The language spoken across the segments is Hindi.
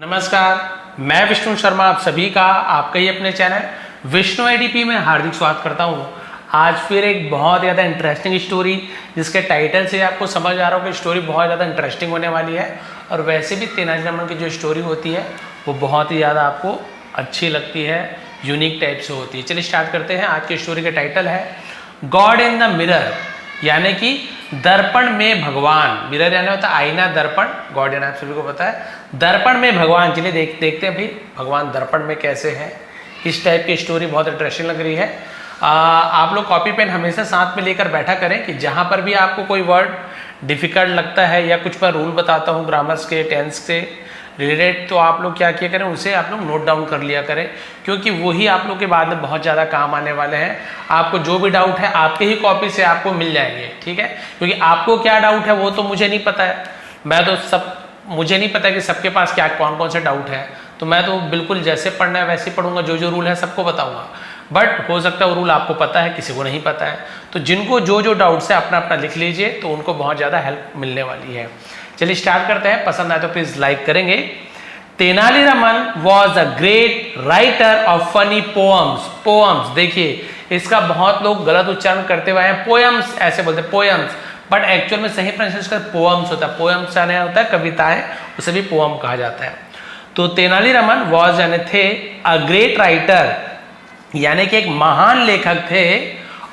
नमस्कार, मैं विष्णु शर्मा आप सभी का आपका ही अपने चैनल विष्णु एडीपी में हार्दिक स्वागत करता हूं। आज फिर एक बहुत ज़्यादा इंटरेस्टिंग स्टोरी, जिसके टाइटल से आपको समझ आ रहा हो कि स्टोरी बहुत ज़्यादा इंटरेस्टिंग होने वाली है। और वैसे भी तेनालीरामन की जो स्टोरी होती है वो बहुत ही ज़्यादा आपको अच्छी लगती है, यूनिक टाइप से होती है। चलिए स्टार्ट करते हैं। आज की स्टोरी का टाइटल है गॉड इन द मिरर, यानी कि दर्पण में भगवान। मिरर यानी होता है आईना, दर्पण। गॉड यानी आप सभी को पता है दर्पण में भगवान। चलिए देखते हैं भाई भगवान दर्पण में कैसे है। इस टाइप की स्टोरी बहुत इंटरेस्टिंग लग रही है। आप लोग कॉपी पेन हमेशा साथ में लेकर बैठा करें कि जहां पर भी आपको कोई वर्ड डिफिकल्ट लगता है या कुछ मैं रूल बताता हूँ ग्रामर्स के, टेंस से रिलेटेड, तो आप लोग क्या किया करें, उसे आप लोग नोट डाउन कर लिया करें, क्योंकि वही आप लोग के बाद में बहुत ज़्यादा काम आने वाले हैं। आपको जो भी डाउट है आपके ही कॉपी से आपको मिल जाएंगे, ठीक है। क्योंकि आपको क्या डाउट है वो तो मुझे नहीं पता है। मुझे नहीं पता कि सबके पास क्या कौन कौन से डाउट है, तो मैं तो बिल्कुल जैसे पढ़ना है वैसे पढ़ूंगा, जो रूल है सबको बताऊंगा। बट हो सकता है वो रूल आपको पता है, किसी को नहीं पता है। तो जिनको जो डाउट्स है अपना अपना लिख लीजिए, तो उनको बहुत ज़्यादा हेल्प मिलने वाली है। चलिए स्टार्ट करते हैं। पसंद आए तो प्लीज लाइक करेंगे। Tenali Raman was a great writer of funny poems. Poems देखिए, इसका बहुत लोग गलत उच्चारण करते हुए हैं, पोएम्स ऐसे बोलते हैं, पोएम्स, बट एक्चुअल में सही प्रोनाउंसिएशन पोएम्स होता है। पोएम्स यानी होता है कविताएं, उसे भी पोएम कहा जाता है। तो तेनालीरामन वॉज यानी थे अ ग्रेट राइटर, यानी कि एक महान लेखक थे,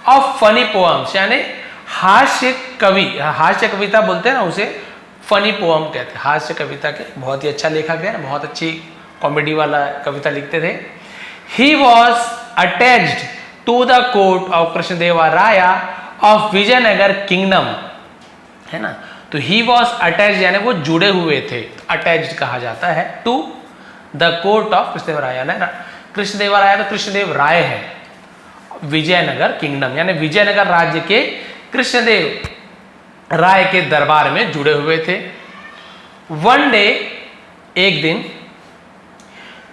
ऑफ फनी पोएम्स यानी हास्य कवि। हास्य कविता बोलते हैं ना, उसे फनी पोएम कहते हैं। हास्य कविता के बहुत ही अच्छा लेखक है, बहुत अच्छी कॉमेडी वाला कविता लिखते थे। He was attached to the court of Krishnadevaraya of Vijayanagara kingdom, है ना। तो ही वॉज अटैच्ड यानी वो जुड़े हुए थे, अटैच्ड कहा जाता है, to the court of Krishnadevaraya ना। कृष्णदेवराय तो कृष्णदेव राय है, विजयनगर किंगडम यानी विजयनगर राज्य के कृष्णदेव राय के दरबार में जुड़े हुए थे। वन डे, एक दिन,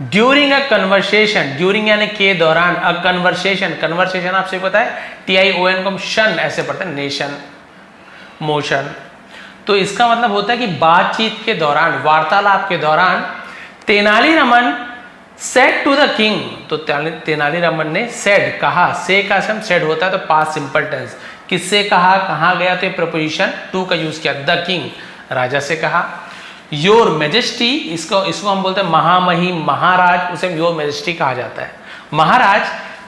ड्यूरिंग अ कन्वर्सेशन, ड्यूरिंग यानी के दौरान, अ कन्वर्सेशन, कन्वर्सेशन आपसे पता है TION को हम शन ऐसे पढ़ते हैं, नेशन, मोशन। तो इसका मतलब होता है कि बातचीत के दौरान, वार्तालाप के दौरान, Tenaliraman said to the king, तो तेनालीरामन ने सेड कहा, से का सम सेड होता है तो पास्ट सिंपल टेंस, किससे कहा, कहाँ गया, तो प्रपोजिशन टू का यूज किया, द किंग राजा से कहा। योर मेजेस्टी, इसको हम बोलते हैं महामहिम, महाराज, उसे योर मेजेस्टी कहा जाता है। महाराज,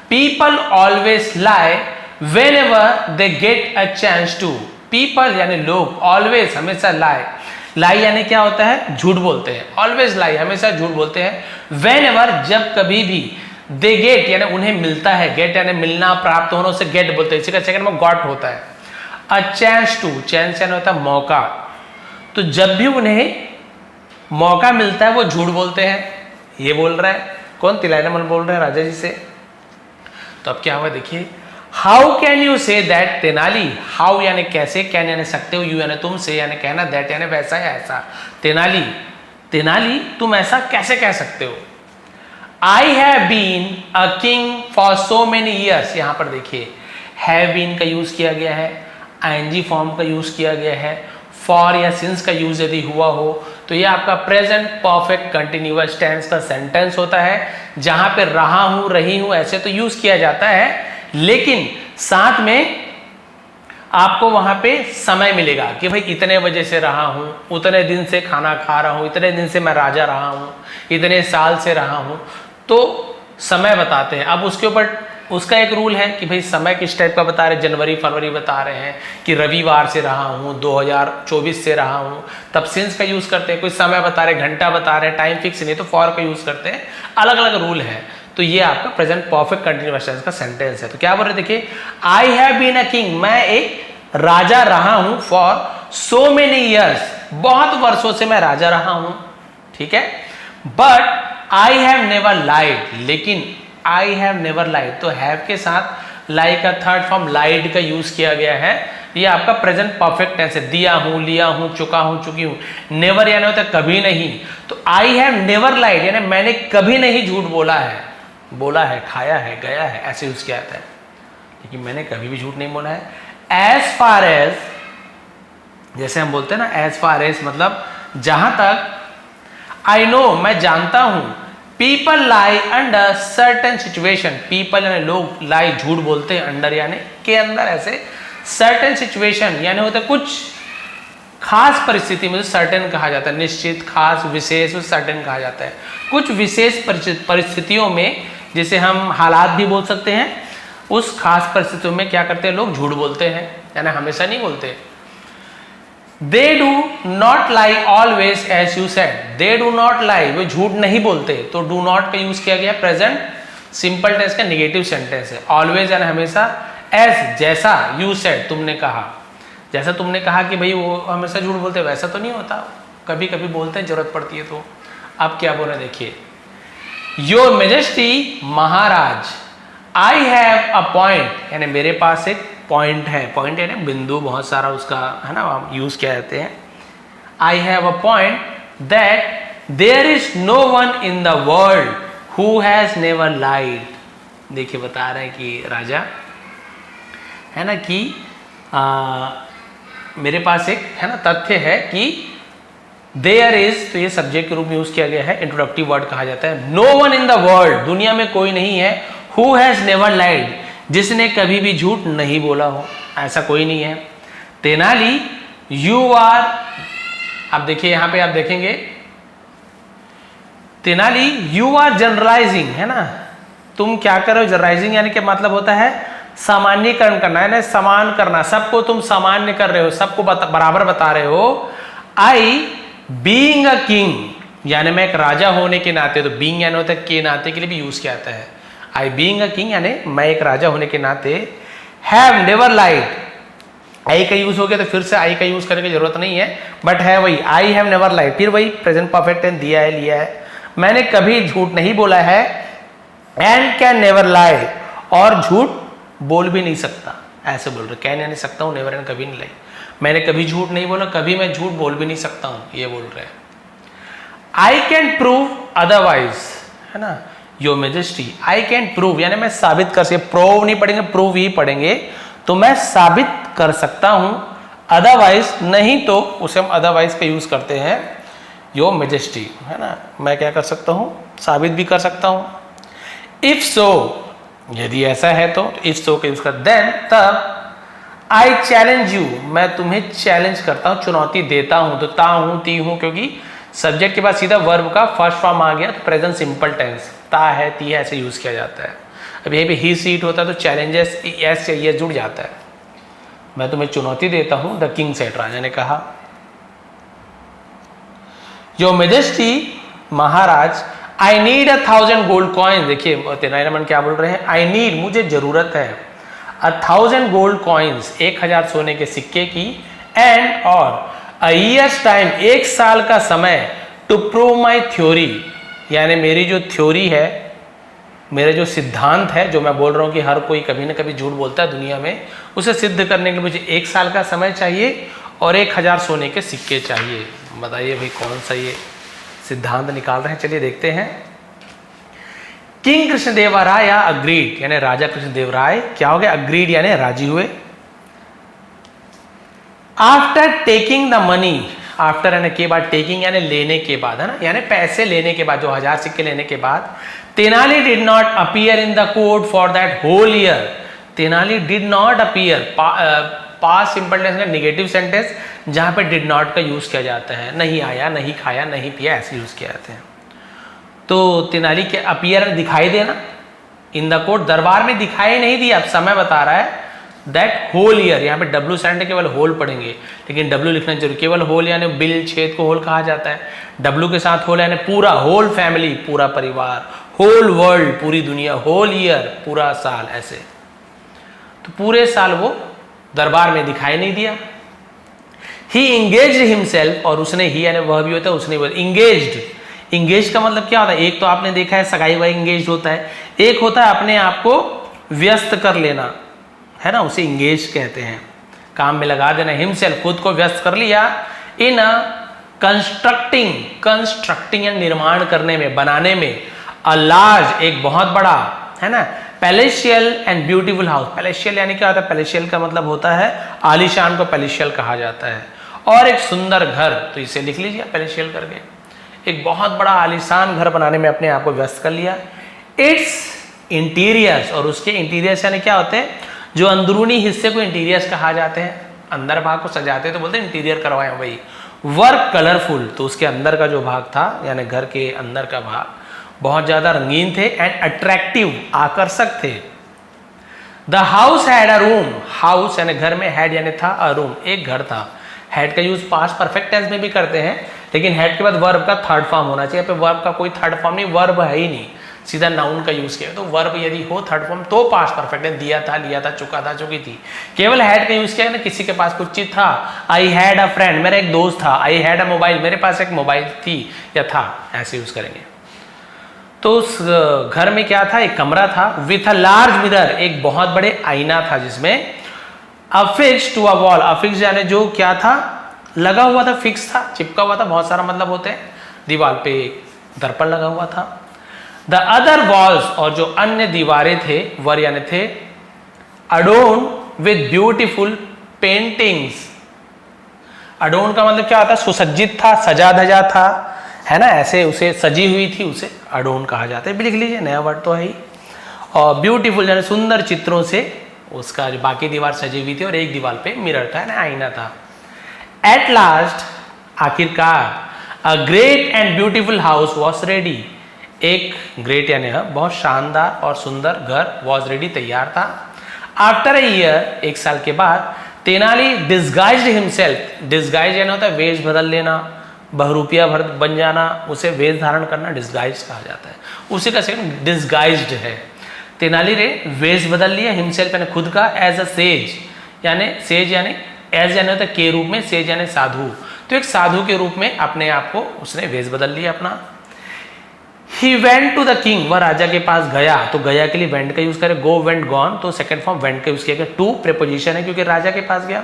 people always lie whenever they get a chance to. People यानी लोग, ऑलवेज हमेशा लाई, लाई यानी क्या होता है, झूठ बोलते हैं, ऑलवेज लाई हमेशा झूठ बोलते हैं। वेन एवर जब कभी भी, दे गेट यानी उन्हें मिलता है, गेट यानी मिलना, प्राप्त होना, उसे गेट बोलते हैं। इसी का सेकंड में गॉट होता है। अ चांस टू, चांस यानी होता है मौका, तो जब भी उन्हें मौका मिलता है वो झूठ बोलते हैं। ये बोल रहा है कौन, तेनालीरामन बोल रहे हैं राजा जी से। तो अब क्या हुआ देखिए, how can you say that, Tenali, how यानी कैसे, कैन यानी सकते हो, यू यानी तुम, से यानी कहना, दैट यानी वैसा या ऐसा। तेनाली, तेनाली तुम ऐसा कैसे कह सकते हो। I have been a king for so many years, यहां पर देखिए हैव बीन का यूज किया गया है, ING फॉर्म का यूज किया गया है, फॉर या सिंस का यूज यदि हुआ हो तो ये आपका प्रेजेंट परफेक्ट कंटिन्यूअस टेंस का सेंटेंस होता है, जहां पे रहा हूं, रही हूं ऐसे तो यूज किया जाता है, लेकिन साथ में आपको वहां पे समय मिलेगा कि भाई इतने बजे से रहा हूं, उतने दिन से खाना खा रहा हूं, इतने दिन से मैं राजा रहा हूं, इतने साल से रहा हूं, तो समय बताते हैं। अब उसके ऊपर उसका एक रूल है कि भाई समय किस टाइप का बता रहे, जनवरी फरवरी बता रहे हैं कि रविवार से रहा हूं, 2024 से रहा हूं, तब सिंस का यूज करते हैं। कोई समय बता रहे, घंटा बता रहे, टाइम फिक्स नहीं तो फॉर का यूज करते हैं। अलग अलग रूल है। तो ये आपका प्रेजेंट परफेक्ट कंटिन्यूअस टेंस का सेंटेंस है। तो क्या बोल रहे देखिए, I have been a king, मैं एक राजा रहा हूं, फॉर सो मेनी ईयर्स, बहुत वर्षों से मैं राजा रहा हूं, ठीक है। बट आई हैव नेवर लाइड, लेकिन आई हैव नेवर लाइड, तो हैव के साथ लाई का थर्ड फॉर्म लाइड का यूज किया गया है। ये आपका प्रेजेंट परफेक्ट टेंस है। दिया हूं, लिया हूं, चुका हूं, चुकी हूं। नेवर यानी होता है कभी नहीं, तो आई हैव नेवर लाइड यानी मैंने कभी नहीं झूठ बोला है, बोला है, खाया है, गया है, ऐसे यूज किया जाता है, लेकिन मैंने कभी भी झूठ नहीं बोला है। एज फार एज, जैसे हम बोलते हैं ना, एज फार एज मतलब जहां तक आई नो, मैं जानता हूं, पीपल लाई अंडर सर्टेन सिचुएशन, पीपल यानी लोग, लाई झूठ बोलते हैं, अंडर यानी के अंदर, ऐसे सर्टेन सिचुएशन यानी होता है कुछ खास परिस्थिति में, सर्टेन कहा जाता है, निश्चित, खास, विशेष, सर्टेन कहा जाता है। कुछ विशेष परिस्थितियों में, जिसे हम हालात भी बोल सकते हैं, उस खास परिस्थितियों में क्या करते हैं लोग, झूठ बोलते हैं, यानी हमेशा नहीं बोलते। They do not lie always as you said, they do not lie, वो झूठ नहीं बोलते, तो डू नॉट का यूज किया गया प्रेजेंट सिंपल टेंस का नेगेटिव सेंटेंस है। ऑलवेज यानी हमेशा, एज जैसा, यू सेड तुमने कहा, जैसा तुमने कहा कि भाई वो हमेशा झूठ बोलते, वैसा तो नहीं होता, कभी कभी बोलते हैं, जरूरत पड़ती है तो। अब क्या बोल रहे देखिए, your majesty Maharaj, I have a point, यानी मेरे पास एक पॉइंट है, पॉइंट यानी बिंदु, बहुत सारा उसका है ना यूज किया जाते हैं। I have a point that there is no one in the world who has never lied. देखिए बता रहे हैं कि राजा है ना कि मेरे पास एक है ना तथ्य है कि देयर इज, तो ये सब्जेक्ट के रूप में यूज किया गया है, इंट्रोडक्टिव वर्ड कहा जाता है। No one in the world, दुनिया में कोई नहीं है, हु हैज नेवर लाइड, जिसने कभी भी झूठ नहीं बोला हो, ऐसा कोई नहीं है। तेनाली, यू आर, अब देखिए यहां पे आप देखेंगे, तेनाली यू आर जनरलाइजिंग, है ना, तुम क्या कर रहे हो, जनरलाइजिंग यानी कि मतलब होता है सामान्यकरण करना, है ना, समान करना, सबको तुम सामान्य कर रहे हो, सबको बराबर बता रहे हो। आई बीइंग अ किंग, यानी मैं एक राजा होने के नाते, तो बीइंग यानी होता है के नाते के लिए भी यूज किया जाता है। आई बीइंग अ किंग यानी मैं एक राजा होने के नाते, हैव नेवर लाइड, आई का यूज हो गया तो फिर से आई का यूज करने की जरूरत नहीं है, बट है वही, आई हैव नेवर लाइड, फिर वही प्रेजेंट परफेक्ट टेंस दिया है, लिया है, मैंने कभी झूठ नहीं बोला है, एंड कैन नेवर लाई, और झूठ बोल भी नहीं सकता, ऐसे बोल रहे, कैन यानी सकता हूं, नेवर यानी कभी नहीं लाई, मैंने कभी झूठ नहीं बोला, कभी मैं झूठ बोल भी नहीं सकता हूं, ये बोल रहे हैं। आई कैन प्रूव अदरवाइज, है ना, your majesty, I can prove यानी मैं साबित कर सकता, प्रूव नहीं पढ़ेंगे, प्रूव ही पढ़ेंगे, तो मैं साबित कर सकता हूं, अदरवाइज नहीं तो उसे हम अदरवाइज का यूज करते हैं, योर मेजेस्टी, है ना, मैं क्या कर सकता हूं, साबित भी कर सकता हूं। इफ सो, यदि ऐसा है तो इफ सो का यूज कर, देन तब आई चैलेंज यू, मैं तुम्हें चैलेंज करता हूं, चुनौती देता हूं, तो ता हूं, ती हूं, क्योंकि सब्जेक्ट के बाद सीधा वर्ब का फर्स्ट फॉर्म आ गया, तो प्रेजेंट सिंपल टेंस, ता है, ती है, ऐसे यूज किया जाता है। अब यहीं पे ही सीट होता है तो चैलेंजेस एस से ये जुड़ जाता है, मैं तुम्हें चुनौती देता हूं, द किंग सेड, राजा ने कहा। Your majesty Maharaj, I need 1000 gold coin, देखिए तेनालीरामन क्या बोल रहे हैं, आई नीड, मुझे जरूरत है, 1000 गोल्ड कॉइन्स, 1000 सोने के सिक्के की, एंड और अ ईयर्स टाइम, एक साल का समय, टू प्रूव माई थ्योरी, यानी मेरी जो थ्योरी है, मेरे जो सिद्धांत है, जो मैं बोल रहा हूं कि हर कोई कभी ना कभी झूठ बोलता है दुनिया में, उसे सिद्ध करने के लिए मुझे 1 साल का समय चाहिए और 1000 सोने के सिक्के चाहिए। बताइए भाई कौन सा ये सिद्धांत निकाल रहे हैं, चलिए देखते हैं। किंग कृष्णदेवराय अग्रीड, यानी राजा कृष्णदेवराय क्या हो गया, अग्रीड यानी राजी हुए। After taking the money, after यानी के बाद, टेकिंग यानी लेने के बाद, है ना, यानी पैसे लेने के बाद, जो 1000 सिक्के लेने के बाद, Tenali did not appear in the court for that whole year, Tenali did not appear, past simple tense का नेगेटिव सेंटेंस जहां पे डिड नॉट का यूज किया जाता है, नहीं आया, नहीं खाया, नहीं पिया, ऐसे यूज किया जाते हैं। तो तेनाली के अपीयर दिखाई देना, इन द कोर्ट, दरबार में दिखाई नहीं दिया, अब समय बता रहा है, दैट होल ईयर, यहाँ पे डब्ल्यू सेंड केवल होल पढ़ेंगे, लेकिन डब्ल्यू लिखना जरूरी, केवल होल यानी बिल, छेद को होल कहा जाता है, डब्ल्यू के साथ होल यानी पूरा, होल फैमिली, पूरा परिवार, होल वर्ल्ड, पूरी दुनिया, होल ईयर, पूरा साल, ऐसे, तो पूरे साल वो दरबार में दिखाई नहीं दिया। ही इंगेज्ड हिमसेल्फ, और उसने, ही यानी वह भी होता है, उसने इंगेज्ड, इंगेज का मतलब क्या होता है, एक तो आपने देखा है सगाई वाई इंगेज होता है, एक होता है अपने आप को व्यस्त कर लेना, है ना, उसे इंगेज कहते हैं, काम में लगा देना। हिमसेल्फ, खुद को व्यस्त कर लिया, इन कंस्ट्रक्टिंग, कंस्ट्रक्टिंग या निर्माण करने में, बनाने में, अ लार्ज, एक बहुत बड़ा, है ना, palatial and beautiful house, palatial यानी क्या होता है, पैलेशियल का मतलब होता है आलीशान को पैलेशियल कहा जाता है, और एक सुंदर घर, तो इसे लिख लीजिए पैलेशियल करके, एक बहुत बड़ा आलीशान घर बनाने में अपने आप को व्यस्त कर लिया। इट्स इंटीरियर्स, और उसके इंटीरियर्स यानी क्या होते हैं, जो अंदरूनी हिस्से को इंटीरियर्स कहा जाते हैं, अंदर भाग को सजाते हैं तो बोलते हैं इंटीरियर करवाए वही। वर्क कलरफुल, तो उसके अंदर का जो भाग था यानी घर के अंदर का भाग बहुत ज्यादा रंगीन थे एंड अट्रैक्टिव, आकर्षक थे। The house had a room, house यानी घर में, हैड यानी था, अ रूम एक घर था। हैड का यूज पास्ट परफेक्ट टेंस में भी करते हैं, लेकिन हैड के बाद वर्ब का थर्ड फॉर्म होना चाहिए। पे वर्ब का कोई थर्ड फॉर्म नहीं, वर्ब है ही नहीं, सीधा नाउन का यूज किया। तो वर्ब यदि हो थर्ड फॉर्म तो पास्ट परफेक्ट है, दिया था, लिया था, चुका था, चुकी थी। केवल हैड का यूज किया ना, किसी के पास कुछ चीज था। आई हैड अ फ्रेंड, मेरा एक दोस्त था। आई हैड अ मोबाइल, मेरे पास एक मोबाइल थी या था, ऐसे यूज करेंगे। तो उस घर में क्या था, एक कमरा था। विथ अ लार्ज मिरर, एक बहुत बड़े आईना था जिसमें affix to a wall, affix यानी जो क्या था, लगा हुआ था, फिक्स था, चिपका हुआ था, बहुत सारा मतलब होते हैं, दीवार पे दर्पण लगा हुआ था। द अदर वॉल्स, और जो अन्य दीवारें थे, वर यानी थे, अडोन विद ब्यूटिफुल पेंटिंग्स। अडोन का मतलब क्या होता है, सुसज्जित था, सजा धजा था, है ना, ऐसे उसे सजी हुई थी, उसे अडोन कहा जाता है। भी लिख लीजिए, नया वर्ड तो है ही। और ब्यूटीफुल यानी सुंदर चित्रों से उसका जो बाकी दीवार सजी हुई थी, और एक दीवार पे मिरर था ना, आईना था। एट लास्ट, आखिरकार, a great and beautiful house was ready, एक ग्रेट यानी बहुत शानदार और सुंदर घर वॉज रेडी, तैयार था। आफ्टर ए ईयर, एक साल के बाद, तेनाली डिस्गाइज्ड हिमसेल्फ, डिस्गाइज यानी होता है वेश बदल लेना, बहुरूपिया बन जाना, उसे वेश धारण करना डिस्गाइज कहा जाता है। उसी का सेकंड डिस्गाइज्ड है। तेनाली रे वेश बदल लिया, हिमसेल्फ यानी खुद का, एज अ सेज यानी सेज यानी एज यानी होता है के रूप में, सेज यानी साधु, तो एक साधु के रूप में अपने आप को उसने वेश बदल लिया अपना। He went to the king, वह राजा के पास गया, तो गया के लिए वेंट का यूज करें, गो वेंट गॉन, तो सेकंड फॉर्म वेंट का यूज किया गया। टू प्रेपोजिशन है क्योंकि राजा के पास गया।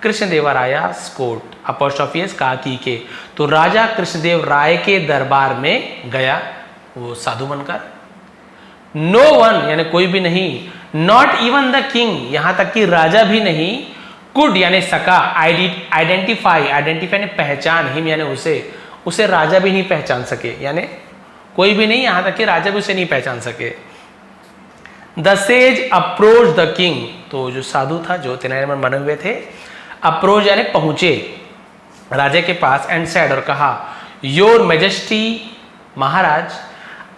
कृष्णदेवरायास कोर्ट, अपोस्ट्रोफी एस का की के, तो राजा कृष्णदेव राय के दरबार में गया वो साधु बनकर। नो वन यानी कोई भी नहीं, नॉट इवन द किंग, यहां तक कि राजा भी नहीं, कुड यानी सका, आइडेंटिफाई, आइडेंटिफाई यानी पहचान, हिम यानी उसे राजा भी नहीं पहचान सके, यानी कोई भी नहीं, यहां तक कि राजा भी उसे नहीं पहचान सके। The sage approach the king, तो जो साधु था, जो तेनाली रामा बने हुए थे, अप्रोच यानी पहुंचे राजा के पास, एंड सेड, और कहा, your majesty, Maharaj,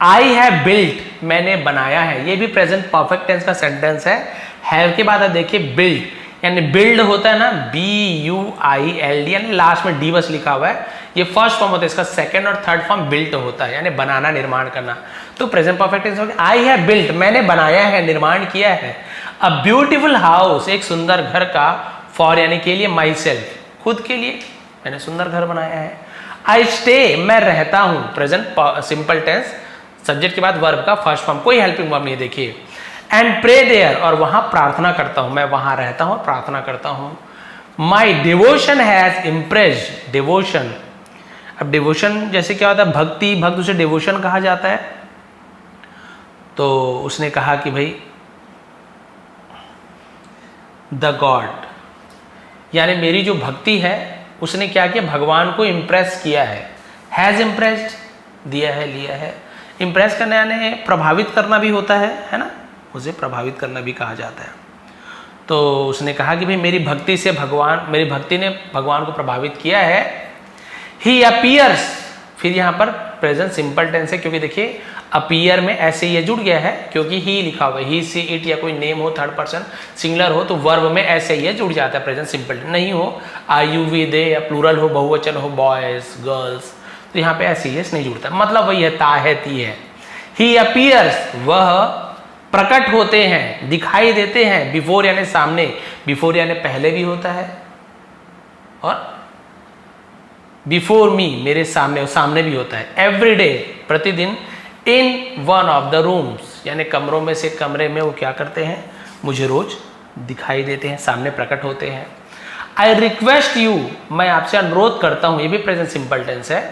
I have built, मैंने बनाया है। ये भी प्रेजेंट परफेक्ट टेंस का सेंटेंस है। हैव के बाद आप देखिए बिल्ड, यानी बिल्ड होता है ना, BUILD, यानी लास्ट में डी बस लिखा हुआ है, ये फर्स्ट फॉर्म होता है, इसका सेकंड और थर्ड फॉर्म बिल्ट होता है, यानी बनाना, निर्माण करना। तो प्रेजेंट परफेक्ट टेंस हो गया, आई हैव बिल्ट, मैंने बनाया है, निर्माण किया है। अ ब्यूटीफुल हाउस, एक सुंदर घर का, फॉर यानी के लिए, माई सेल्फ, खुद के लिए मैंने सुंदर घर बनाया है। आई स्टे, मैं रहता हूं, प्रेजेंट सिंपल टेंस, सब्जेक्ट के बाद वर्ब का फर्स्ट फॉर्म, कोई हेल्पिंग वर्ब नहीं है, देखिए। एंड प्रे देयर, और वहां प्रार्थना करता हूं, मैं वहां रहता हूं, प्रार्थना करता हूं। माई डिवोशन हैज इम्प्रेस्ड, डिवोशन, अब डिवोशन जैसे क्या होता है, भक्ति, भक्त उसे डिवोशन कहा जाता है। तो उसने कहा कि भाई द गॉड, यानी मेरी जो भक्ति है उसने क्या किया, भगवान को इम्प्रेस किया है। हैज इम्प्रेस्ड, दिया है, लिया है। इम्प्रेस करना यानी प्रभावित करना भी होता है ना, उसे प्रभावित करना भी कहा जाता है। तो उसने कहा कि भाई मेरी भक्ति से मेरी भक्ति ने भगवान को प्रभावित किया है। ही अपीयर्स, फिर यहाँ पर प्रेजेंट सिंपल टेंस है, क्योंकि देखिए अपीयर में ऐसे ये जुड़ गया है, क्योंकि ही लिखा हुआ है, ही, सी, इट, या कोई नेम हो, थर्ड पर्सन सिंगुलर हो, तो वर्ब में ऐसे ये जुड़ जाता है, प्रेजेंट सिंपल नहीं हो, आई, यू, वी, दे, या प्लूरल हो, बहुवचन हो, बॉयज, गर्ल्स, तो यहाँ पे ऐसे ये नहीं जुड़ता, मतलब वही है, ता है, ती है। ही अपीयर्स, वह प्रकट होते हैं, दिखाई देते हैं। बिफोर यानी सामने, बिफोर यानी पहले भी होता है, और बिफोर मी, मेरे सामने, सामने भी होता है। एवरी डे, प्रतिदिन। In one of the rooms, यानी कमरों में से कमरे में वो क्या करते हैं, मुझे रोज दिखाई देते हैं, सामने प्रकट होते हैं। आई रिक्वेस्ट यू, मैं आपसे अनुरोध करता हूं, ये भी प्रेजेंट सिंपल टेंस है।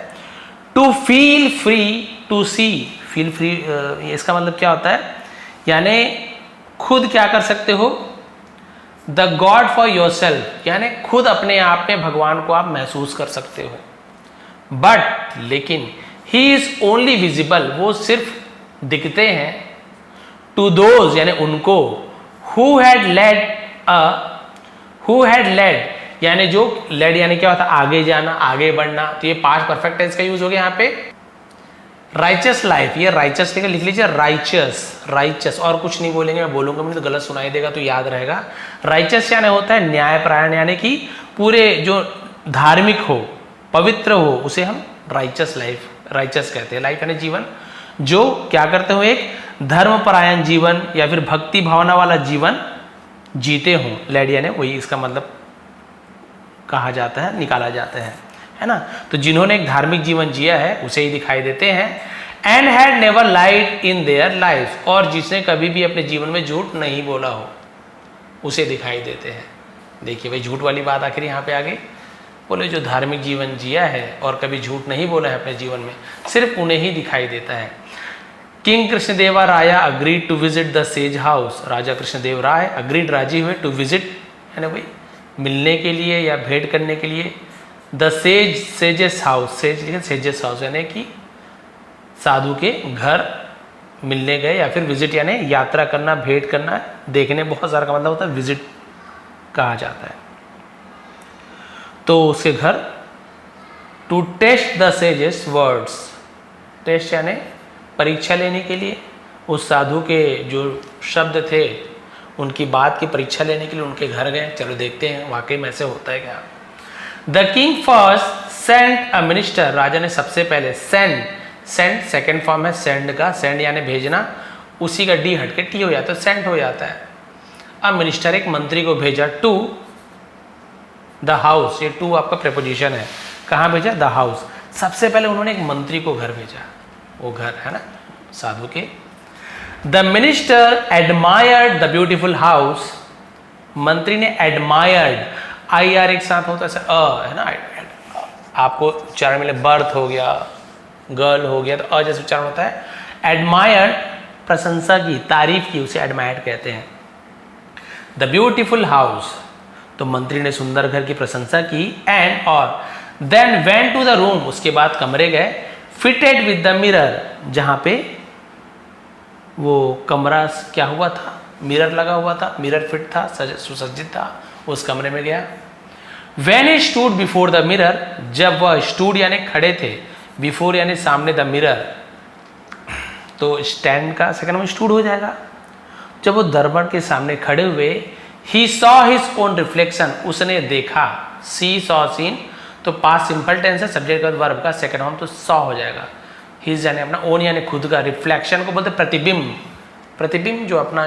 To feel free to see, feel free, इसका मतलब क्या होता है, यानी खुद क्या कर सकते हो, the God for your self, यानी खुद अपने आप में भगवान को आप महसूस कर सकते हो। बट लेकिन ही इज ओनली विजिबल, वो सिर्फ दिखते हैं, टू दोज यानी उनको, हु हैड लेड यानी जो लेड यानी क्या होता है आगे जाना, आगे बढ़ना। तो ये पास्ट परफेक्ट टेंस का यूज हो गया यहाँ पे। राइचस लाइफ, ये राइचस लिख लीजिए, राइचस और कुछ नहीं बोलेंगे, मैं बोलूंगा मुझे तो गलत सुनाई देगा तो याद रहेगा। राइचस यानी होता है न्यायपरायण, यानी कि पूरे जो धार्मिक हो, पवित्र हो, उसे हम राइचस कहते हैं। लाइफ यानी जीवन, जो क्या करते हो, एक धर्मपरायण जीवन या फिर भक्ति भावना वाला जीवन जीते हो। लेड यानी वही इसका मतलब कहा जाता है, निकाला जाता है ना। तो जिन्होंने एक धार्मिक जीवन जिया है उसे ही दिखाई देते हैं। And had never lied in their life, और जिसने कभी भी अपने जीवन में झूठ नहीं बोला हो उसे दिखाई देते हैं। देखिए भाई झूठ वाली बात आखिर यहाँ पे आ गई। बोले जो धार्मिक जीवन जिया है और कभी झूठ नहीं बोला है अपने जीवन में, सिर्फ उन्हें ही दिखाई देता है। King Krishnadeva Raya agreed to visit the sage house, राजा कृष्णदेव राय अग्रीड राजी हुए, टू विजिट यानी भाई मिलने के लिए या भेंट करने के लिए, the sage's house, sages house यानी कि साधु के घर मिलने गए, या फिर विजिट यानी यात्रा करना, भेंट करना, देखने, बहुत सारा का मतलब होता है विजिट कहा जाता है। तो उसके घर, to test the sage's words, test यानी परीक्षा लेने के लिए, उस साधु के जो शब्द थे उनकी बात की परीक्षा लेने के लिए उनके घर गए। चलो देखते हैं वाकई में ऐसे होता है क्या। The king first sent a minister, राजा ने सबसे पहले सेंड सेकेंड फॉर्म है सेंड का, सेंड यानी भेजना, उसी का डी हटके टी हो जाता है, सेंट हो जाता है। अ मिनिस्टर एक मंत्री को भेजा, टू द हाउस, ये टू आपका प्रेपोजिशन है, कहाँ भेजा, द हाउस। सबसे पहले उन्होंने एक मंत्री को घर भेजा, वो घर है ना साधु के। The minister admired the beautiful house, मंत्री ने एडमायर्ड, आई आर एक साथ होता है ना, आपको उच्चारण मिले, बर्थ हो गया, गर्ल हो गया, तो जैसे उच्चारण होता है। एडमायर्ड प्रशंसा की, तारीफ की, उसे एडमायर्ड कहते हैं। द ब्यूटीफुल हाउस, तो मंत्री ने सुंदर घर की प्रशंसा की। एंड और then went to the room, उसके बाद कमरे गए, फिटेड विद द मिरर, जहां पे वो कमरा क्या हुआ था, मिरर लगा हुआ था, मिरर फिट था, सुसज्जित था, उस कमरे में गया। When he stood before the mirror, जब वह stood यानी खड़े थे, before यानी सामने, द मिरर तो स्टैंड का सेकंड में stood हो जाएगा। जब वो दर्पण के सामने खड़े हुए, he saw his own reflection, उसने देखा, see saw seen, तो पास्ट सिंपल टेंस है, सब्जेक्ट का वर्ब का सेकंड फॉर्म तो saw हो जाएगा। हिज यानी अपना, ओन यानी खुद का, रिफ्लेक्शन को बोलते प्रतिबिंब, प्रतिबिंब जो अपना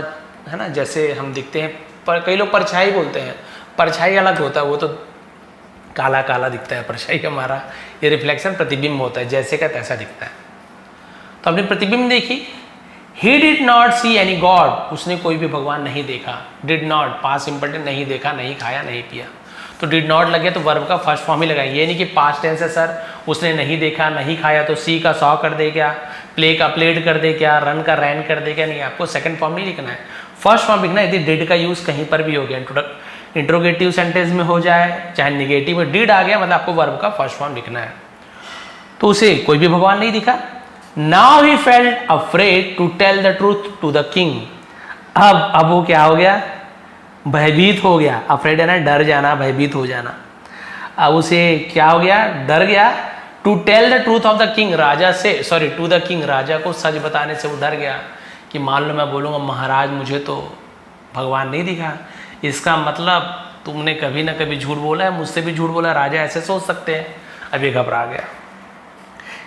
है ना, जैसे हम दिखते हैं, पर कई लोग परछाई बोलते हैं, परछाई अलग होता है, वो तो काला काला दिखता है परछाई हमारा, ये रिफ्लेक्शन प्रतिबिंब होता है, जैसे का तैसा दिखता है। तो हमने प्रतिबिंब देखी। He did not see any god, उसने कोई भी भगवान नहीं देखा। Did not past simple tense, नहीं देखा, नहीं खाया, नहीं पिया, तो डिड नॉट लगे तो वर्ब का फर्स्ट फॉर्म ही लगाएंगे। ये नहीं कि पास्ट टेंस है सर, उसने नहीं देखा, नहीं खाया, तो सी का सॉ कर दे क्या, प्ले का प्लेड कर दे क्या, रन का रैन कर दे क्या, नहीं, आपको सेकंड फॉर्म नहीं लिखना है, फर्स्ट फॉर्म लिखना है। यदि डिड का यूज कहीं पर भी हो गया, इंट्रोगेटिव सेंटेंस में हो जाए चाहे निगेटिव में, डिड आ गया मतलब आपको वर्ब का फर्स्ट फॉर्म लिखना है। तो उसे कोई भी भगवान नहीं दिखा। Now he felt afraid to tell the truth to the king, अब वो क्या हो गया, भयभीत हो गया। अफ्रेड है ना डर जाना, भयभीत हो जाना। अब उसे क्या हो गया, डर गया। To tell the truth of the king, राजा से, सॉरी टू द किंग, राजा को सच बताने से वो डर गया कि मान लो मैं बोलूँगा महाराज मुझे तो भगवान नहीं दिखा, इसका मतलब तुमने कभी ना कभी झूठ बोला है, मुझसे भी झूठ बोला, राजा ऐसे सोच सकते हैं। अब ये घबरा गया।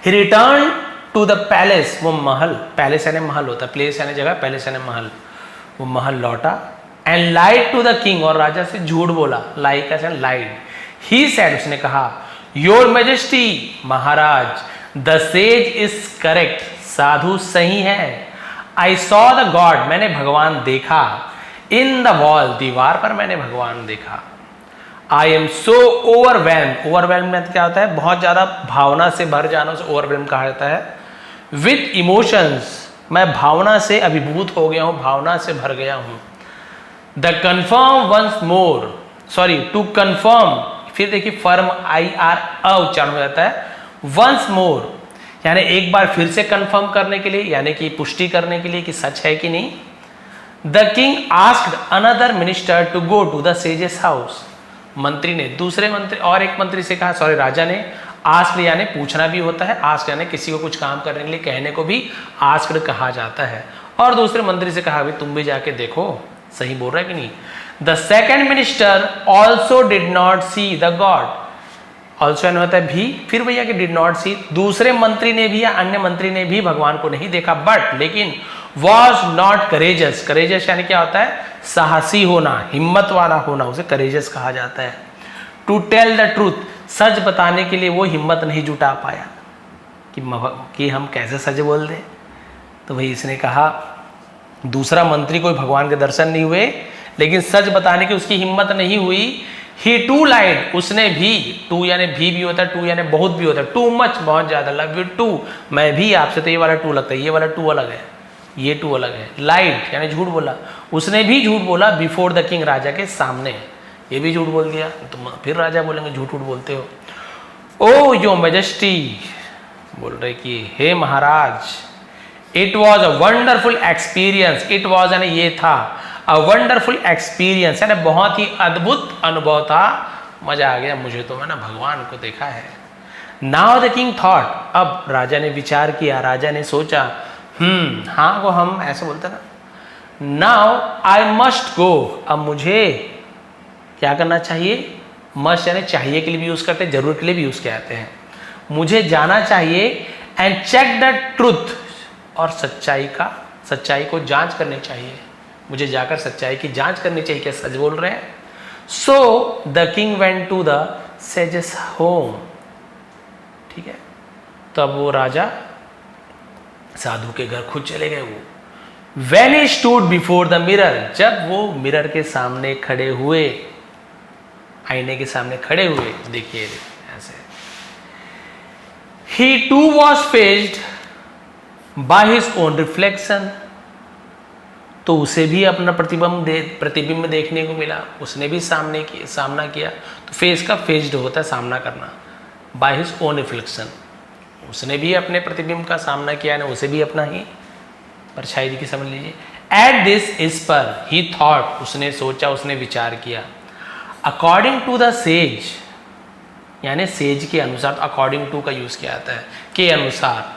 ही रिटर्न टू द पैलेस, वो महल, पैलेस यानी महल होता है, प्लेस यानी जगह, पैलेस यानी महल, वो महल लौटा। And lied to the king, और राजा से झूठ बोला, लाई का लाइड। ही सेड, उसने कहा, योर मैजेस्टी, महाराज, द सेज इज करेक्ट, साधु सही है। आई सॉ द गॉड, मैंने भगवान देखा। इन द वॉल, दीवार पर मैंने भगवान देखा। I am so overwhelm, overwhelm में क्या होता है, बहुत ज्यादा भावना से भर जाना, उसे ओवरवेल्म कहा जाता है। विथ इमोशंस, मैं भावना से अभिभूत हो गया हूं, भावना से भर गया हूं। The confirm once more, sorry to confirm, फिर देखिए फर्म आई आर अ उच्चारण हो जाता है। वंस मोर, यानी एक बार फिर से कंफर्म करने के लिए, यानी कि पुष्टि करने के लिए कि सच है कि नहीं। The king asked another minister to go to the sage's house. मंत्री ने दूसरे मंत्री और एक मंत्री से कहा, सॉरी राजा ने, आस्क्ड यानी पूछना भी होता है, आस्क्ड यानी किसी को कुछ काम करने के लिए कहने को भी आस्क्ड कहा जाता है। और दूसरे मंत्री से कहा, भाई तुम भी जाके देखो सही बोल रहा है कि नहीं। The second minister also did not see the God. Also यानी होता है भी, फिर भैया कि डिड नॉट सी, दूसरे मंत्री ने भी या अन्य मंत्री ने भी भगवान को नहीं देखा, बट लेकिन वॉज नॉट करेजस। करेजस यानी क्या होता है, साहसी होना, हिम्मत वाला होना, उसे करेजस कहा जाता है। टू टेल द ट्रूथ, सच बताने के लिए वो हिम्मत नहीं जुटा पाया कि हम कैसे सच बोल दें। तो भाई इसने कहा, दूसरा मंत्री कोई भगवान के दर्शन नहीं हुए, लेकिन सच बताने की उसकी हिम्मत नहीं हुई। ही टू लाइड, उसने भी, टू यानी भी होता है, टू यानी बहुत भी होता है, टू मच बहुत ज्यादा, लव यू टू, मैं भी आपसे, तो ये वाला टू लगता है, ये वाला टू अलग है, ये टू अलग है। लाइड यानी झूठ बोला, उसने भी झूठ बोला बिफोर द किंग, राजा के सामने, ये भी झूठ बोल दिया। तुम फिर राजा बोलेंगे झूठ बोलते हो। ओ योर मैजेस्टी, बोल रहे कि हे महाराज, it was a wonderful experience, it was यानी ये था, अ वंडरफुल एक्सपीरियंस यानी बहुत ही अद्भुत अनुभव था, मजा आ गया मुझे तो, मैंने भगवान को देखा है। नाउ द किंग थॉट, अब राजा ने विचार किया, राजा ने सोचा, हाँ वो हम ऐसे बोलते ना, नाउ आई मस्ट गो, अब मुझे क्या करना चाहिए, मस्ट यानी चाहिए के लिए भी यूज करते हैं, जरूरत के लिए भी यूज किया हैं, मुझे जाना चाहिए, एंड चेक द ट्रूथ, और सच्चाई को जांच करनी चाहिए, मुझे जाकर सच्चाई की जांच करनी चाहिए, क्या सच बोल रहे हैं। So the king went to the sage's home, ठीक है, तब वो राजा साधु के घर खुद चले गए। वो when he stood before the mirror, जब वो मिरर के सामने खड़े हुए, आईने के सामने खड़े हुए, देखिए ऐसे, he too was faced by his own reflection, तो उसे भी अपना प्रतिबिंब देखने को मिला, उसने भी सामना किया। तो फेस का फेस्ड होता है सामना करना, बाय हिज ओन रिफ्लेक्शन, उसने भी अपने प्रतिबिंब का सामना किया ना, उसे भी अपना ही परछाई की, समझ लीजिए। एट दिस इस पर, ही थॉट, उसने सोचा, उसने विचार किया। अकॉर्डिंग टू द सेज, यानी सेज के अनुसार, अकॉर्डिंग टू का यूज किया जाता है, के अनुसार,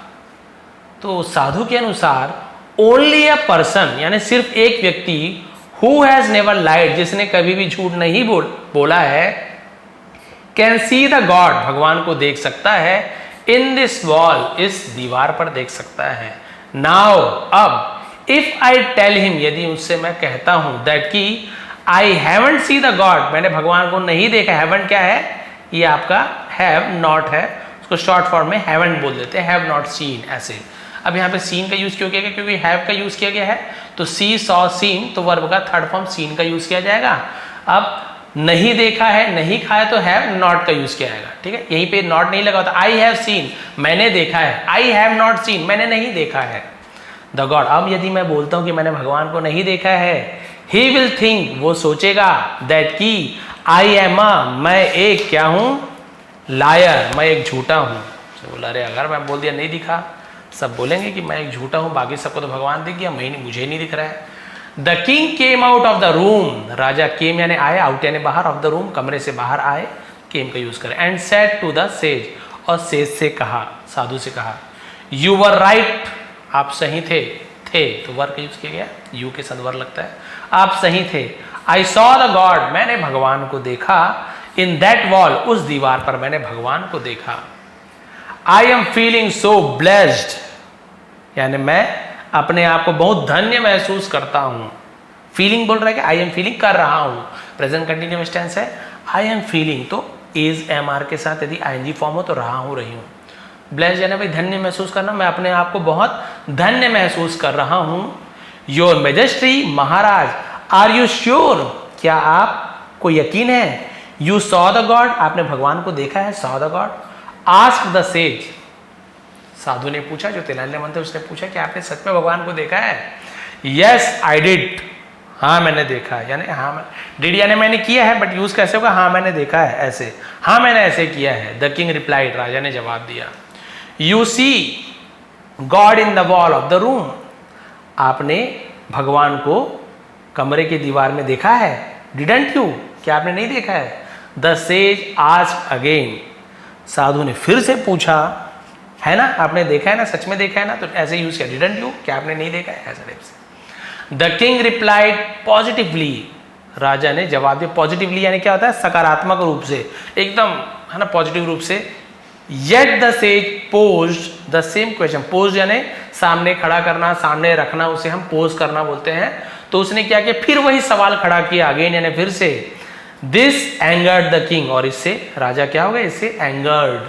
तो साधु के अनुसार, ओनली अ पर्सन यानी सिर्फ एक व्यक्ति, हु हैज नेवर लाइड, जिसने कभी भी झूठ नहीं बोला है, कैन सी द गॉड, भगवान को देख सकता है, इन दिस वॉल, इस दीवार पर देख सकता है। नाउ, अब, इफ आई टेल हिम, यदि उससे मैं कहता हूं, दैट की I haven't see the God, मैंने भगवान को नहीं देखा, हैवंट क्या है, ये आपका हैव नॉट है, उसको शॉर्ट फॉर्म में हैवंट बोल देते हैं, हैव नॉट सीन ऐसे। अब यहाँ पे सीन का यूज क्यों किया गया, क्योंकि हैव का यूज किया गया है, तो सी सॉ सीन, तो वर्ब का थर्ड फॉर्म सीन का यूज किया जाएगा। अब नहीं देखा है, नहीं खाया, तो हैव नॉट का यूज किया जाएगा, ठीक है, यहीं पे नॉट नहीं लगा होता। आई हैव सीन, मैंने देखा है, आई हैव नॉट सीन, मैंने नहीं देखा है द गॉड। अब यदि मैं बोलता हूं कि मैंने भगवान को नहीं देखा है, ही विल थिंक, वो सोचेगा, दैट की आई एम अ, मैं एक क्या हूं, लायर, मैं एक झूठा हूं। तो बोला, अरे अगर मैं बोल दिया नहीं दिखा, सब बोलेंगे कि मैं एक झूठा हूं, बाकी सबको तो भगवान दिख गया, मुझे नहीं दिख रहा है। The king came out of the room, राजा केम यानी आए, आउट यानी बाहर, ऑफ द रूम कमरे से बाहर आए, केम का यूज करें, and said to the sage, और सेज से कहा, साधु से कहा, यू वर राइट, आप सही थे तो वर का यूज किया गया, यू के साथ वर लगता है, आप सही थे। आई सॉ द गॉड, मैंने भगवान को देखा, इन दैट वॉल, उस दीवार पर मैंने भगवान को देखा। I am feeling so blessed, यानी मैं अपने आप को बहुत धन्य महसूस करता हूं। फीलिंग बोल रहा है कि आई एम फीलिंग कर रहा हूं, प्रेजेंट कंटिन्यूअस टेंस है, आई एम फीलिंग, तो इज एम आर के साथ यदि आईएनजी फॉर्म हो तो रहा हूं, रही हूं। ब्लेस्ड यानी भाई धन्य महसूस करना, मैं अपने आप को बहुत धन्य महसूस कर रहा हूं। योर मैजेस्टी, महाराज, आर यू श्योर, क्या आपको यकीन है, यू सॉ द गॉड, आपने भगवान को देखा है, saw the god. Ask the sage, साधु ने पूछा, जो तेनाली मंत्री उसने पूछा कि आपने सच में भगवान को देखा है। यस आई डिड, हाँ मैंने देखा है, यानी हाँ डिड यानी मैंने किया है, बट यूज कैसे होगा, हाँ मैंने देखा है ऐसे, हाँ मैंने ऐसे किया है। द किंग रिप्लाइड, राजा ने जवाब दिया, you see god in the wall of the room, आपने भगवान को कमरे की दीवार में देखा है? डिडंट यू, क्या आपने नहीं देखा है? द सेज आस्क्ड अगेन, साधु ने फिर से पूछा, है ना, आपने देखा है ना, सच में देखा है ना? तो ऐसे यूज किया, डिडंट यू, क्या आपने नहीं देखा है, ऐसा टाइप से। द किंग रिप्लाइड पॉजिटिवली, राजा ने जवाब दिया पॉजिटिवली, यानी क्या होता है, सकारात्मक रूप से, एकदम, है ना, पॉजिटिव रूप से। Yet the sage posed the same question, pose यानी सामने खड़ा करना, सामने रखना, उसे हम पोज करना बोलते हैं। तो उसने क्या किया, फिर वही सवाल खड़ा किया अगेन, यानी फिर से। दिस एंगर्ड द किंग, और इससे राजा क्या हो गया, इससे एंगर्ड,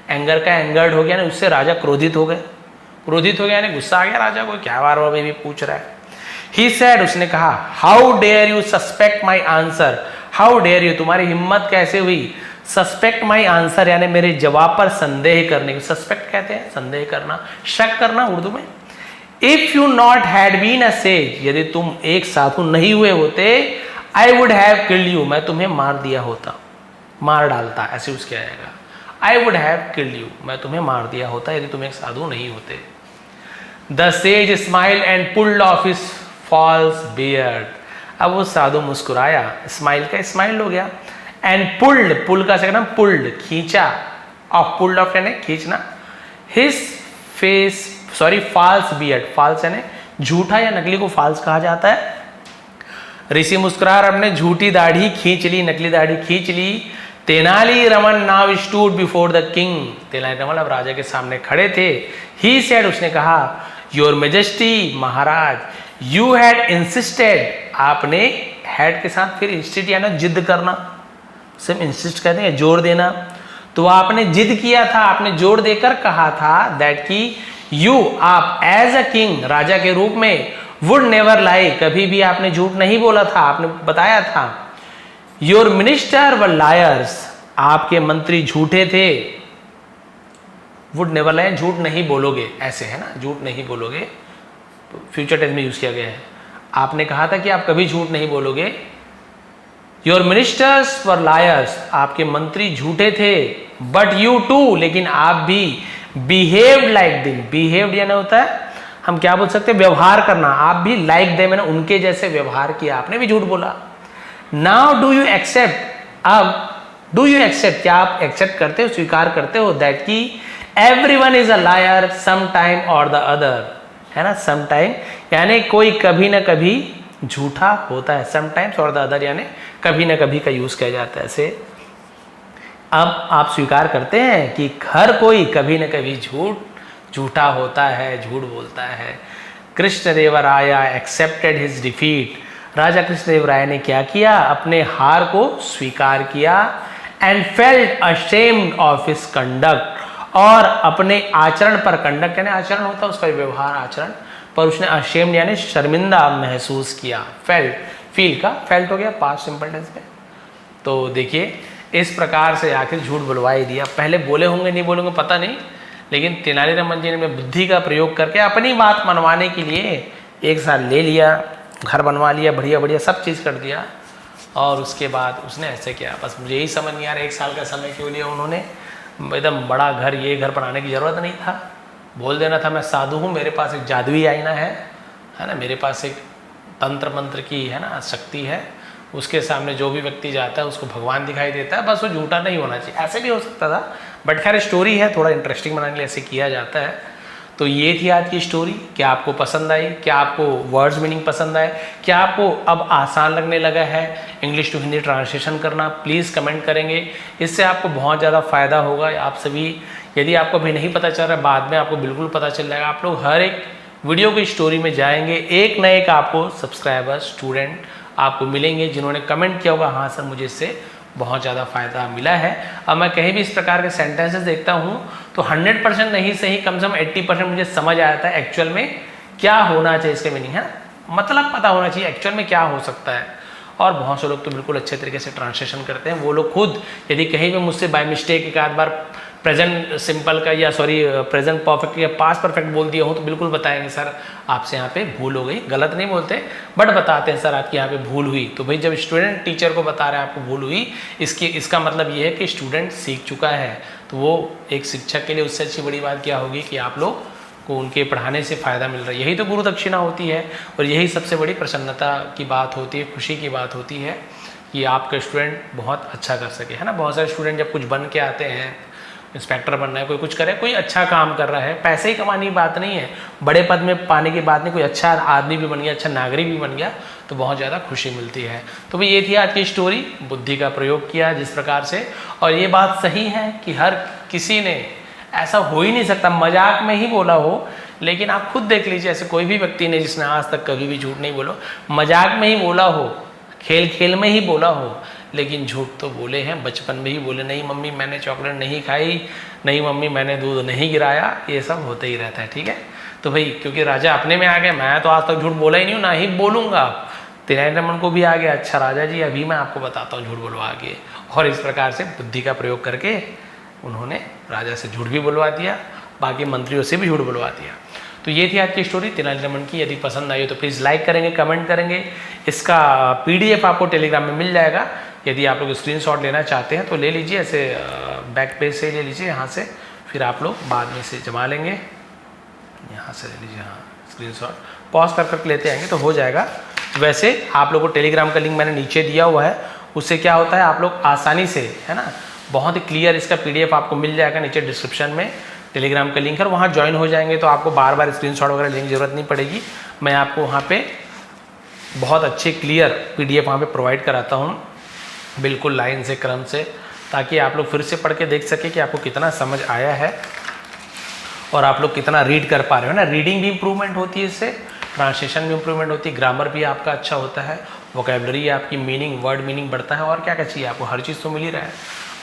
एंगर का एंगर्ड हो गया ना, उससे राजा क्रोधित हो गए, क्रोधित हो गया यानी गुस्सा आ गया राजा को, क्या बार बार भी पूछ रहा है। ही सेड, उसने कहा, how dare you suspect my answer, how dare you, तुम्हारी हिम्मत कैसे हुई, सस्पेक्ट माई आंसर यानी मेरे जवाब पर संदेह करने को, सस्पेक्ट कहते हैं संदेह करना, शक करना उर्दू में। If you not had been a sage, यदि तुम एक साधु नहीं हुए होते, I would have killed you, मैं तुम्हें मार दिया होता, मार डालता, ऐसे यूज किया जाएगा। आई वुड हैव किल्ड यू, मैं तुम्हें मार दिया होता यदि तुम एक साधु नहीं होते। The sage smile and pulled off his false beard, अब वो साधु मुस्कुराया, स्माइल का स्माइल हो गया, एंड पुल्ड, पुल का सेकंड पुल्ड, खींचा, ऑफ पुल्ड ऑफ यानी खींचना, his face sorry false beard, false यानी झूठा या नकली को फॉल्स कहा जाता है। ऋषि मुस्कुरा अपने झूठी दाढ़ी खींच ली, नकली दाढ़ी खींच ली। Tenali Raman now stood before the king, Tenali Raman अब राजा के सामने खड़े थे। ही सेड, उसने कहा, your majesty, Maharaj, you had insisted, आपने हैड के साथ फिर इंसिस्ट यानी जिद करना, सिर्फ इंसिस्ट कहते हैं जोर देना, तो आपने जिद किया था, आपने जोर देकर कहा था दैट की यू, आप एज अ किंग, राजा के रूप में, वुड नेवर लाई, कभी भी आपने झूठ नहीं बोला था, आपने बताया था। योर मिनिस्टर वर लायर्स, आपके मंत्री झूठे थे, वुड नेवर लाई, झूठ नहीं बोलोगे, ऐसे है ना, झूठ नहीं बोलोगे, फ्यूचर टेंस में यूज किया गया है। आपने कहा था कि आप कभी झूठ नहीं बोलोगे। योर मिनिस्टर्स वर लायर्स, आपके मंत्री झूठे थे, बट यू टू, लेकिन आप भी, बिहेव्ड लाइक देम, बिहेव्ड यानी होता है, हम क्या बोल सकते हैं, व्यवहार करना, आप भी लाइक देम, मैंने उनके जैसे व्यवहार किया, आपने भी झूठ बोला। नाउ डू यू एक्सेप्ट, अब डू यू एक्सेप्ट, क्या आप एक्सेप्ट करते हो, स्वीकार करते हो दैट की everyone is a liar some time और द अदर, है ना, सम टाइम यानी कोई कभी ना कभी झूठा होता है, समटाइम्स और द अदर यानी कभी ना कभी का यूज किया जाता है ऐसे। अब आप स्वीकार करते हैं कि हर कोई कभी ना कभी झूठा होता है, झूठ बोलता है। कृष्णदेवराया एक्सेप्टेड हिज डिफीट, राजा कृष्णदेवराय ने क्या किया, अपने हार को स्वीकार किया। And felt ashamed of his conduct, और अपने आचरण पर, कंडक्ट यानी आचरण होता है उसका व्यवहार, आचरण पर उसने अशेम्ड यानी शर्मिंदा महसूस किया। फेल्ट, फील का फेल्ट हो गया पास्ट सिंपल टेंस में। तो देखिए इस प्रकार से आखिर झूठ बुलवा ही दिया। पहले बोले होंगे नहीं बोलेंगे पता नहीं, लेकिन तेनालीरामन जी ने बुद्धि का प्रयोग करके अपनी बात मनवाने के लिए एक साल ले लिया, घर बनवा लिया, बढ़िया बढ़िया सब चीज़ कर दिया, और उसके बाद उसने ऐसे किया। बस मुझे यही समझ नहीं आ रहा एक साल का समय क्यों लिया उन्होंने, एकदम बड़ा घर, ये घर बनाने की ज़रूरत नहीं था। बोल देना था मैं साधु हूँ, मेरे पास एक जादुई आईना है ना, मेरे पास एक तंत्र मंत्र की है ना शक्ति है, उसके सामने जो भी व्यक्ति जाता है उसको भगवान दिखाई देता है, बस वो झूठा नहीं होना चाहिए। ऐसे भी हो सकता था, बट खैर स्टोरी है, थोड़ा इंटरेस्टिंग बनाने के लिए ऐसे किया जाता है। तो ये थी आज की स्टोरी। क्या आपको पसंद आई? क्या आपको वर्ड्स मीनिंग पसंद आए? क्या आपको अब आसान लगने लगा है इंग्लिश टू हिंदी ट्रांसलेशन करना? प्लीज़ कमेंट करेंगे, इससे आपको बहुत ज़्यादा फ़ायदा होगा। आप सभी, यदि आपको अभी नहीं पता चल रहा, बाद में आपको बिल्कुल पता चल जाएगा। आप लोग हर एक वीडियो की स्टोरी में जाएंगे, एक न एक आपको सब्सक्राइबर, स्टूडेंट आपको मिलेंगे जिन्होंने कमेंट किया होगा हाँ सर मुझे इससे बहुत ज़्यादा फ़ायदा मिला है। अब मैं कहीं भी इस प्रकार के सेंटेंसेस देखता हूँ तो 100% नहीं सही, कम से कम 80% मुझे समझ आता है एक्चुअल में क्या होना चाहिए, इसके मीनिंग है, मतलब पता होना चाहिए एक्चुअल में क्या हो सकता है। और बहुत से लोग तो बिल्कुल अच्छे तरीके से ट्रांसलेशन करते हैं। वो लोग खुद यदि कहीं भी मुझसे बाय मिस्टेक एक आध बार प्रेजेंट सिंपल का या प्रेजेंट परफेक्ट या पास्ट परफेक्ट बोल दिया हूँ तो बिल्कुल बताएंगे सर आपसे यहाँ पे भूल हो गई। गलत नहीं बोलते बट बताते हैं सर आपकी यहाँ पे भूल हुई। तो भाई जब स्टूडेंट टीचर को बता रहे हैं आपको भूल हुई, इसका मतलब ये है कि स्टूडेंट सीख चुका है। तो वो एक शिक्षक के लिए उससे अच्छी बड़ी बात क्या होगी कि आप लोग को उनके पढ़ाने से फ़ायदा मिल रहा है। यही तो गुरु दक्षिणा होती है और यही सबसे बड़ी प्रसन्नता की बात होती है, खुशी की बात होती है कि आपका स्टूडेंट बहुत अच्छा कर सके, है ना। बहुत सारे स्टूडेंट जब कुछ बन के आते हैं, इंस्पेक्टर बनना है, कोई कुछ करे, कोई अच्छा काम कर रहा है, पैसे ही कमाने की बात नहीं है, बड़े पद में पाने की बात नहीं, कोई अच्छा आदमी भी बन गया, अच्छा नागरिक भी बन गया तो बहुत ज़्यादा खुशी मिलती है। तो भाई ये थी आज की स्टोरी, बुद्धि का प्रयोग किया जिस प्रकार से। और ये बात सही है कि हर किसी ने, ऐसा हो ही नहीं सकता, मजाक में ही बोला हो, लेकिन आप खुद देख लीजिए ऐसे कोई भी व्यक्ति ने जिसने आज तक कभी भी झूठ नहीं बोला, मजाक में ही बोला हो, खेल खेल में ही बोला हो, लेकिन झूठ तो बोले हैं। बचपन में ही बोले, नहीं मम्मी मैंने चॉकलेट नहीं खाई, नहीं मम्मी मैंने दूध नहीं गिराया, ये सब होते ही रहता है, ठीक है। तो भाई क्योंकि राजा अपने में आ गया, मैं तो आज तक झूठ बोला ही नहीं हूँ, ना ही बोलूँगा। तेनालीरामन को भी आ गया, अच्छा राजा जी अभी मैं आपको बताता हूँ झूठ बोलवा के। और इस प्रकार से बुद्धि का प्रयोग करके उन्होंने राजा से झूठ भी बुलवा दिया, बाकी मंत्रियों से भी झूठ बुलवा दिया। तो ये थी आज की स्टोरी तेनालीरामन की। यदि पसंद आई हो तो प्लीज़ लाइक करेंगे, कमेंट करेंगे। इसका PDF आपको टेलीग्राम में मिल जाएगा। यदि आप लोग स्क्रीनशॉट लेना चाहते हैं तो ले लीजिए, ऐसे बैक पेज से ले लीजिए यहाँ से, फिर आप लोग बाद में से जमा लेंगे, यहाँ से ले लीजिए। हाँ, स्क्रीनशॉट पॉज कर करके लेते आएंगे तो हो जाएगा। वैसे आप लोगों को टेलीग्राम का लिंक मैंने नीचे दिया हुआ है, उससे क्या होता है आप लोग आसानी से, है ना, बहुत ही क्लियर इसका PDF आपको मिल जाएगा नीचे डिस्क्रिप्शन में टेलीग्राम का लिंक है, वहाँ ज्वाइन हो जाएंगे तो आपको बार बार स्क्रीनशॉट वगैरह लेने की जरूरत नहीं पड़ेगी। मैं आपको वहाँ पे बहुत अच्छे क्लियर PDF वहाँ पे प्रोवाइड कराता हूँ, बिल्कुल लाइन से, क्रम से, ताकि आप लोग फिर से पढ़ के देख सके कि आपको कितना समझ आया है और आप लोग कितना रीड कर पा रहे हो ना। रीडिंग भी इम्प्रूवमेंट होती है इससे, ट्रांसलेशन भी इम्प्रूवमेंट होती है, ग्रामर भी आपका अच्छा होता है, वोकेबलरी आपकी मीनिंग, वर्ड मीनिंग बढ़ता है, और क्या क्या चाहिए आपको, हर चीज़ तो मिल ही रहा है,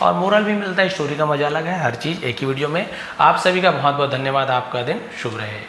और मोरल भी मिलता है, स्टोरी का मजा अलग है, हर चीज़ एक ही वीडियो में। आप सभी का बहुत बहुत धन्यवाद, आपका दिन शुभ रहे।